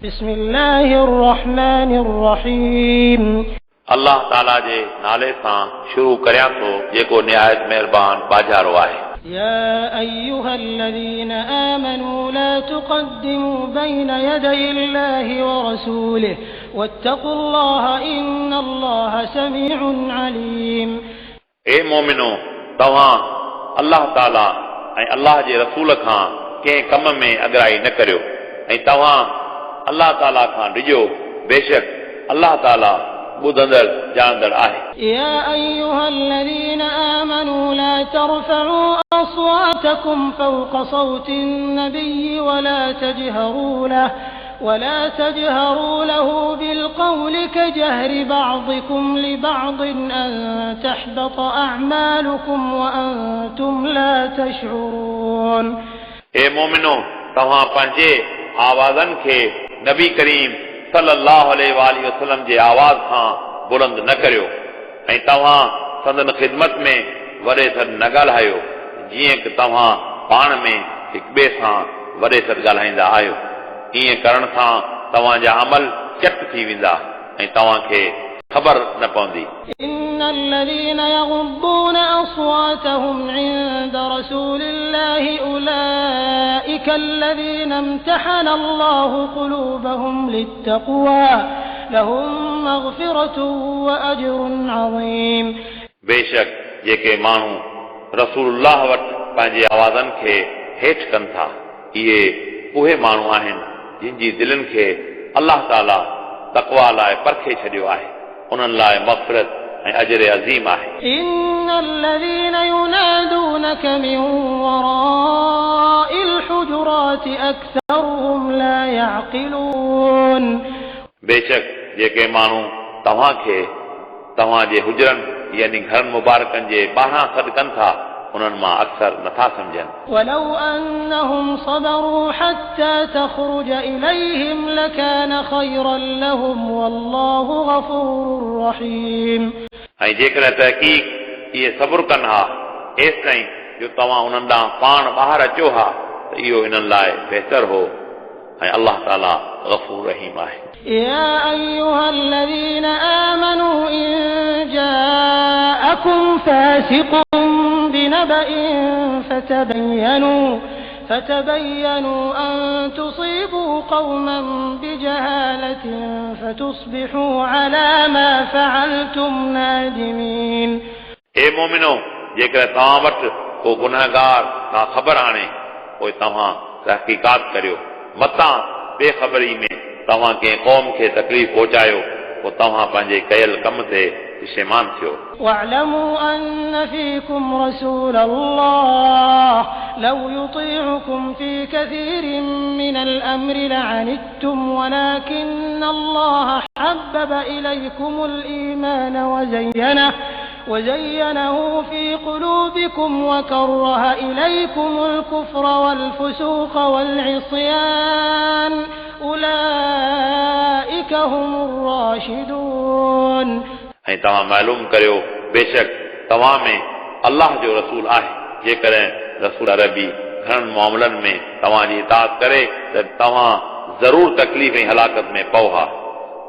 بسم الله الرحمن الرحيم अल्लाह ताला जे नाले सां शुरू करियां थो जेको निहायत महिरबान बाजारो आहे। يا أيها الذين آمنوا لا تقدموا بين يدي الله ورسوله واتقوا الله إن الله سميع عليم। ए मोमिनो, तव्हां अल्लाह ताला ऐं अल्लाह जे रसूल खां कंहिं कम में अॻिराई न करियो ऐं तव्हां अल्लाह ताला खां ॾिजो, बेशक अल्लाह ताला ॿुधंदड़ ॼाणंदड़ आहे। يا أيها الذين آمنوا لا ترفعوا أصواتكم فوق صوت النبي ولا تجهروا له بالقول كجهر بعضكم لبعض أن تحبط أعمالكم وأنتم لا تشعرون। ए मोमिनो, तव्हां पंहिंजे आवाज़नि खे नबी करीम सल्लल्लाहु अलैहि वसल्लम जे आवाज़ खां बुलंद न करियो ऐं तव्हां संदन ख़िदमत में वॾे सॾ न ॻाल्हायो जीअं कि तव्हां पाण में हिक ॿिए सां वॾे सॾ ॻाल्हाईंदा आहियो। ईअं करण सां तव्हांजा अमल चट थी वेंदा ऐं तव्हांखे ख़बर न पवंदी। إن الذين يغضون أصواتهم عند رسول الله أولئك الذين امتحن الله قلوبهم للتقوى لهم مغفرة وأجر عظيم। बेशक जेके माण्हू रसूलुल्लाह वटि पंहिंजे आवाज़नि खे हेठि कनि था, इहे उहे माण्हू आहिनि जिन जी दिलनि खे अल्लाह ताला तक़वा लाइ परखे छॾियो आहे। उन्हनि लाइ मग़फ़िरत ऐं अजर अज़ीम आहे। إن الذين ينادونك من وراء الحجرات أكثرهم لا يعقلون। बेशक जेके माण्हू तव्हांखे तव्हांजे हुजरनि यानी घरनि मुबारकनि जे ॿाहिरां सॾु कनि था, उन्हनि मां अक्सर नथा सम्झनि। ولو أنهم صبروا حتى تخرج إليهم لكان خيرا لهم والله غفور رحيم। ऐं जेकॾहिं तहक़ीक़ इहे सब्र कनि हा एसि ताईं जो तव्हां उन्हनि ॾांहुं पाण ॿाहिरि अचो हा त इहो इन्हनि लाइ बहितर हो ऐं अल्लाह ताला गफ़ूर रहीम आहे। يا أيها الذين آمنوا إن جاءكم فاسق بنبأ فتبينوا أن تصيبوا قوما بجهالة فتصبحوا على ما فعلتم نادمين। ए मोमिनो, जेकॾहिं तव्हां वटि को गुनहगार का ख़बर आणे पोइ तव्हां तहक़ीक़ात करियो, मतां बेख़बरी में तव्हां कंहिं क़ौम खे तकलीफ़ पहुचायो पोइ तव्हां पंहिंजे कयल कम ते पशेमान थियो। واعلموا أن فيكم رسول الله لو يطيعكم في كثير من الأمر لعنتم ولكن الله حبب إليكم الإيمان وزينه في قلوبكم وكره إليكم الكفر والفسوق والعصيان أولئك هم الراشدون। ऐं तव्हां मालूम करियो, बेशक तव्हां में अल्लाह जो रसूल आहे। जेकॾहिं रसूल अरबी घणनि मामलनि में तव्हांजी इताअत करे त तव्हां ज़रूर तकलीफ़ ऐं हलाकत में पओ हा,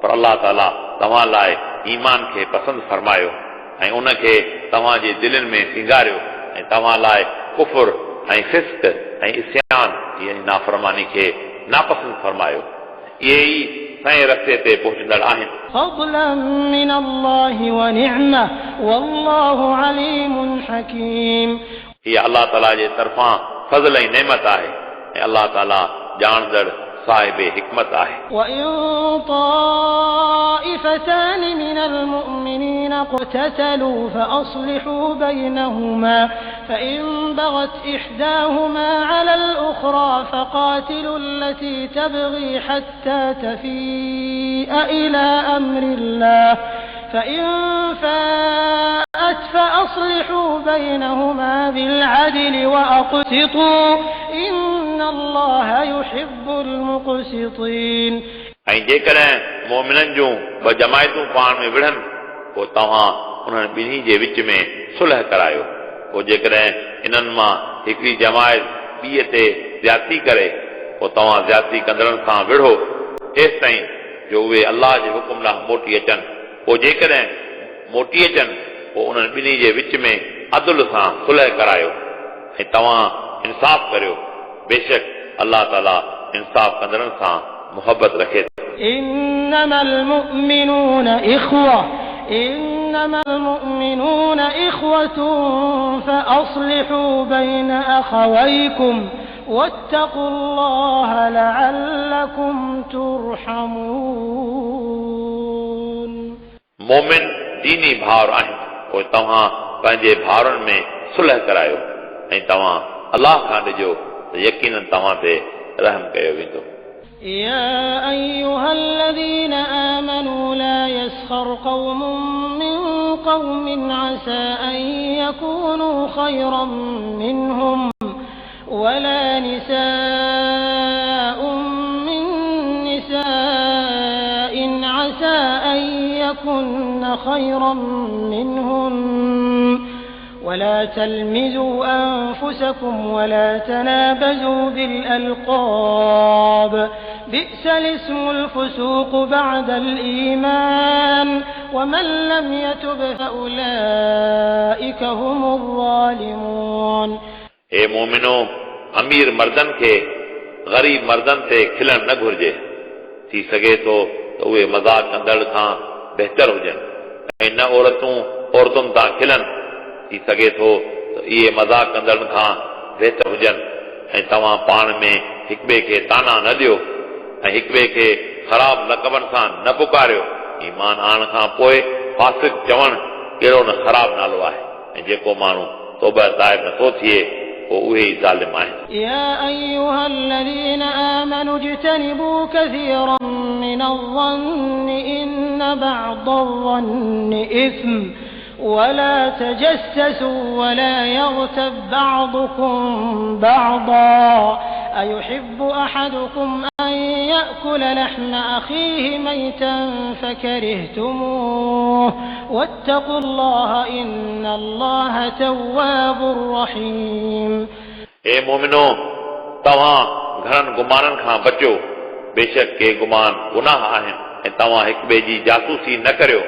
पर अल्लाह ताला तव्हां लाइ ईमान खे पसंदि फरमायो ऐं उनखे तव्हांजे दिलनि में सिंगारियो ऐं तव्हां लाइ कुफ़ुर ऐं फिस्क ऐं इस्यान यानी नाफ़रमानी खे नापसंदि फरमायो। इहे ई सही रस्ते ते पहुचंदड़ आहिनि। فضلا من الله ونعمة والله عليم حكيم। हीअ अल्लाह ताला जे तरफ़ां फज़ल ऐं नेमत आहे ऐं अल्लाह ताला ॼाणंदड़ साहिब हिकमत आहे। وإن طائفتان من المؤمنين اقتتلوا فأصلحوا بينهما فإن بغت إحداهما على الأخرى فقاتلوا التي تبغي حتى تفيء إلى أمر الله فإن فاءت فأصلحوا بينهما بالعدل وأقسطوا إن الله يحب المقسطين। ऐं जेकॾहिं मोमिननि जूं ॿ जमायतूं पाण में विढ़नि पोइ तव्हां उन्हनि ॿिन्ही जे विच में सुलह करायो। पोइ जेकॾहिं इन्हनि मां हिकिड़ी जमायत ॿीअ ते ज़्यादती करे पोइ तव्हां ज़्यादती कंदड़नि सां विढ़ो एस ताईं जो उहे अल्लाह जे हुकुम लाइ मोटी अचनि पोइ जेकॾहिं मोटी अचनि पोइ उन्हनि ॿिन्ही जे विच में अदल सां सुलह करायो ऐं तव्हां इंसाफ़ करियो बेशक अल्लाह ताला इंसाफ़ कंदड़नि सां मुहबत रखे थो إنما المؤمنون إخوة فأصلحوا بين أخويكم واتقوا الله لعلكم ترحمون मोमिन दीनी भाउर आहिनि पोइ तव्हां पंहिंजे भाउरनि में सुलह करायो ऐं तव्हां अलाह खां ॾिजो त यकीनन तव्हां ते रहम कयो वेंदो يا أيها الذين آمنوا لا يسخر قوم من قوم عسى أن يكونوا خيرا منهم ولا نساء من نساء عسى أن يكن خيرا منهن ولا تلمزوا أنفسكم ولا تنابزوا بالألقاب بئس الاسم الفسوق بعد الإيمان ومن لم يتب فأولئك هم الظالمون اے مومنو امیر مردن کے غریب مردن تے کھلن نہ گھرجے थी सघे थो त उहे मज़ाक कंदड़ खां बहितर हुजनि ऐं न औरतुनि तां खिलनि थी सघे थो त इहे मज़ाक कंदड़नि खां बहितर हुजनि ऐं तव्हां पाण में हिक ॿिए खे ताना न ॾियो ऐं हिक ॿिए खे ख़राब लक़बनि सां न पुकारियो ईमान आणण खां पोइ फासिक चवणु कहिड़ो न ख़राब नालो आहे ऐं जेको माण्हू तौबा ताइब नथो थिए पोइ उहे ई ज़ालिम आहिनि يا أيها الذين آمنوا اجتنبوا كثيرا من الظن إن بعض الظن إثم ولا تجسسوا ولا يغتب بعضكم بعضا أيحب أحدكم أن يأكل لحم أخيه ميتا فكرهتموه واتقوا الله إن الله تواب رحيم اے مومنو तव्हां घणनि गुमाननि खां बचो बेशक के गुमान गुनाह आहिनि ऐं तव्हां हिक ॿिए जी जासूसी न करियो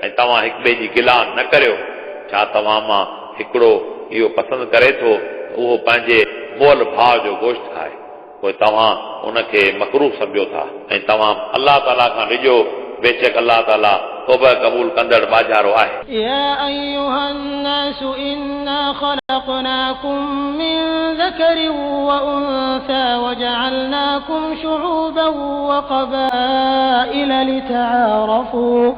ऐं तव्हां हिक ॿिए जी गिला न करियो छा तव्हां मां हिकिड़ो इहो पसंदि करे थो उहो पंहिंजे मोल भाउ जो गोश्त खाए पोइ तव्हां उनखे मकरूह सम्झो था ऐं तव्हां अलाह ताला खां ॾिजो बेशक अलाह ताला तौबा क़बूल कंदड़ बाजारो आहे يا أيها الناس إنا خلقناكم من ذكر وأنثى وجعلناكم شعوبا وقبائل لتعارفوا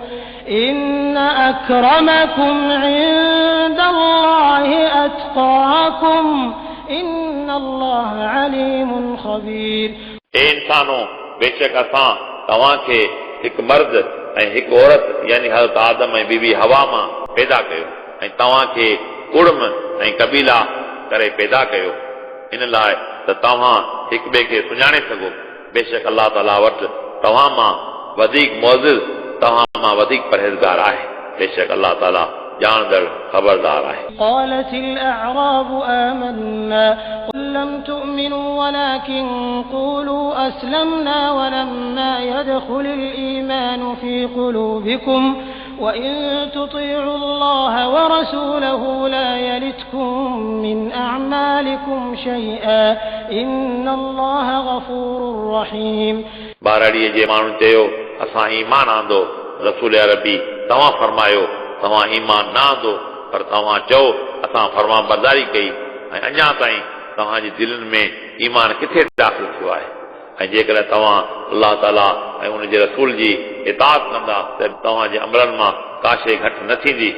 إن أكرمكم عند الله أتقاكم إن الله عليم خبير اے इंसानो बेशक असां तव्हांखे हिकु मर्द ऐं हिकु औरत यानी हज़रत आदम ऐं बीबी हवा मां पैदा कयो ऐं तव्हांखे कुड़म ऐं कबीला करे पैदा कयो इन लाइ त तव्हां हिक ॿिए खे सुञाणे सघो बेशक अलाह ताला वटि तव्हां मां वधीक मुअज़्ज़िज़ तव्हां मां वधीक परहेज़गार आहे बेशक अलाह ताला ॼाणदड़ ख़बरदार आहे قالت الأعراب آمنا قل لم تؤمنوا ولكن قولوا أسلمنا ولما يدخل الإيمان في قلوبكم وإن تطيعوا الله ورسوله لا يلتكم من أعمالكم شيئا إن الله غفور رحيم ॿारड़ीअ जे माण्हुनि चयो असां ईमान आंदो रसूल अरबी तव्हां फरमायो तव्हां ईमान न आंदो पर तव्हां चओ असां फर्मा बरदारी कई ऐं अञा ताईं तव्हांजी दिलनि में ईमान किथे दाख़िल थियो आहे ऐं जेकॾहिं तव्हां अलाह ताला ऐं उन जे रसूल जी इताअत कंदा त तव्हांजे अमलनि मां का शइ घटि न थींदी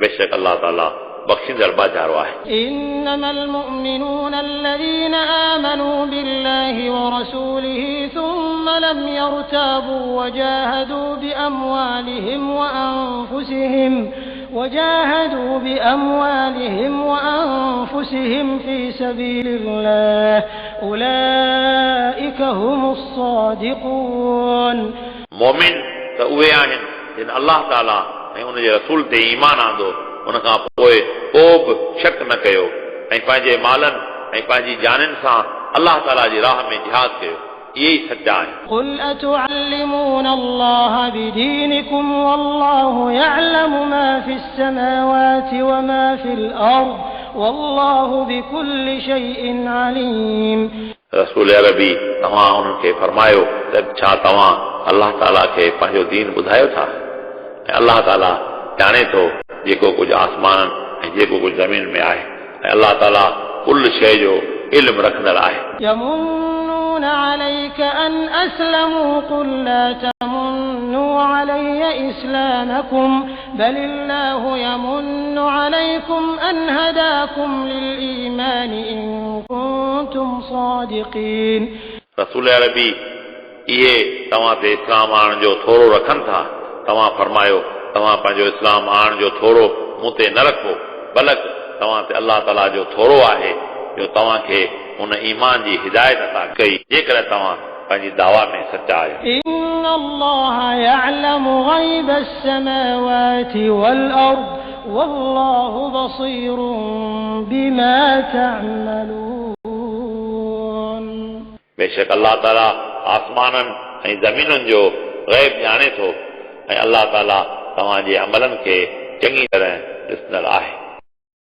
बेशक अलाह ताला बख़्शींदड़ बाजारो आहे إنما المؤمنون الذين آمنوا بالله ورسوله ثم لم يرتابوا وجاهدوا بأموالهم وأنفسهم في سبيل الله أولئك هم الصادقون मोमिन त उहे आहिनि जिन अलाह ताला ऐं उन जे रसूल ते ईमान आंदो उन खां पोइ को बि शक न कयो ऐं पंहिंजे मालनि ऐं पंहिंजी जाननि सां अलाह ताला जी राह में जिहाद कयो इहे ई सचा आहिनि. قل أتعلمون الله بدينكم والله يعلم ما في السماوات وما في الأرض والله بكل شيء عليم. रसूल अरबी तव्हां उन्हनि खे फरमायो त छा तव्हां अलाह ताला खे पंहिंजो दीन ॿुधायो था ऐं अलाह ताला ॼाणे थो जेको कुझु आसमाननि ऐं जेको कुझु ज़मीन में आहे ऐं अलाह ताला कुल शइ जो इल्म रखंदड़ आहे. يمنون عليك أن أسلموا قل لا تمنوا علي إسلامكم بل الله يمن عليكم أن هداكم للإيمان إن كنتم صادقين. रसूल अरबी इहे तव्हां ते इस्लाम आणण जो थोरो रखनि था. तव्हां फरमायो तव्हां पंहिंजो इस्लाम आणण जो थोरो मूं ते न रखो बल्कि तव्हां ते अलाह ताला जो थोरो आहे जो तव्हांखे उन ईमान जी हिदायत अता कई जेकर तव्हां पंहिंजी दावा में सचा आहियो. إن الله يعلم غيب السماوات والأرض والله بصير بما تعملون. बेशक अलाह ताला आसमाननि ऐं ज़मीनुनि जो ग़ैब ॼाणे थो ऐं अलाह ताला तव्हांजे अमलनि खे चङी तरह ॾिसंदड़ आहे.